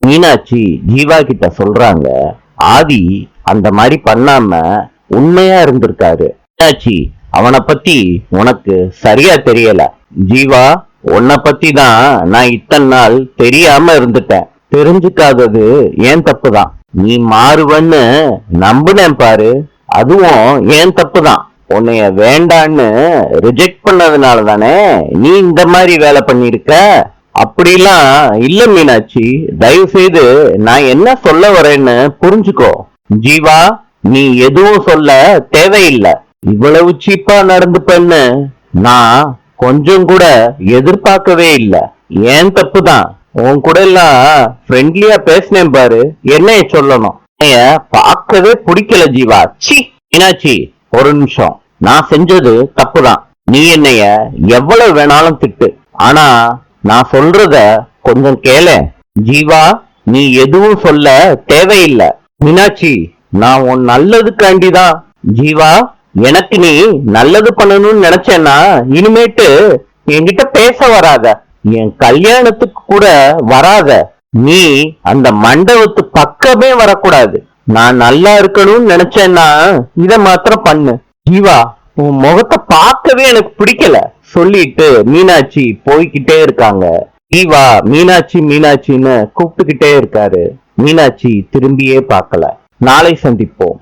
மீனாட்சி ஜீவா கிட்ட சொல்றாங்க, ஆதி அந்த மாதிரி பண்ணாம உண்மையா இருந்திருக்காரு. மீனாட்சி, அவனை பத்தி உனக்கு சரியா தெரியல. ஜீவா, உன்னை பத்தி தான் நான் இத்தனை நாள் தெரியாம இருந்துட்டேன். தெரிஞ்சுக்காதது ஏன் தப்புதான். நீ மாறுவன்னு நம்புனேன் பாரு, அதுவும் ஏன் தப்புதான். உன்னைய வேண்டான்னு ரிஜெக்ட் பண்ணதுனால தானே நீ இந்த மாதிரி வேலை பண்ணிருக்க. அப்படிலாம் இல்ல மீனாட்சி, தயவு செய்து நான் என்ன சொல்ல வரேன்னு புரிஞ்சுக்கோ. ஜீவா, நீ எதுவும் சொல்ல தேவையில்லை. இவ்வளவு சீப்பா நடந்துப்பேன்னு நான் கொஞ்சம் கூட எதிர்பார்க்கவே இல்லை. ஏன் தப்புதான். உன் கூட எல்லாம் ஃப்ரெண்ட்லியா பேசினேன் பாரு, என்னைய சொல்லணும். பார்க்கவே பிடிக்கல ஜீவா. சி மீனாட்சி, ஒரு நிமிஷம். நான் செஞ்சது தப்புதான். நீ என்னைய எவ்வளவு வேணாலும் திட்டு, ஆனா நான் சொல்றத கொஞ்சம் கேள. ஜீவா, நீ எதுவும் சொல்ல தேவையில்லை. மீனாட்சி, நான் உன் நல்லதுக்காண்டிதான். ஜீவா, எனக்கு நீ நல்லது பண்ணணும்னு நினைச்சேன்னா இனிமேட்டு என்கிட்ட பேச வராத. என் கல்யாணத்துக்கு கூட வராத. நீ அந்த மண்டபத்து பக்கமே வரக்கூடாது. நான் நல்லா இருக்கணும்னு நினைச்சேன்னா இத மாத்திரம் பண்ணு. ஜீவா, உன் முகத்தை பார்க்கவே எனக்கு பிடிக்கல சொல்லிட்டு மீனாட்சி போய்கிட்டே இருக்காங்க. ஜீவா மீனாட்சி மீனாட்சின்னு கூப்பிட்டுக்கிட்டே இருக்காரு. மீனாட்சி திரும்பியே பார்க்கல. நாளை சந்திப்போம்.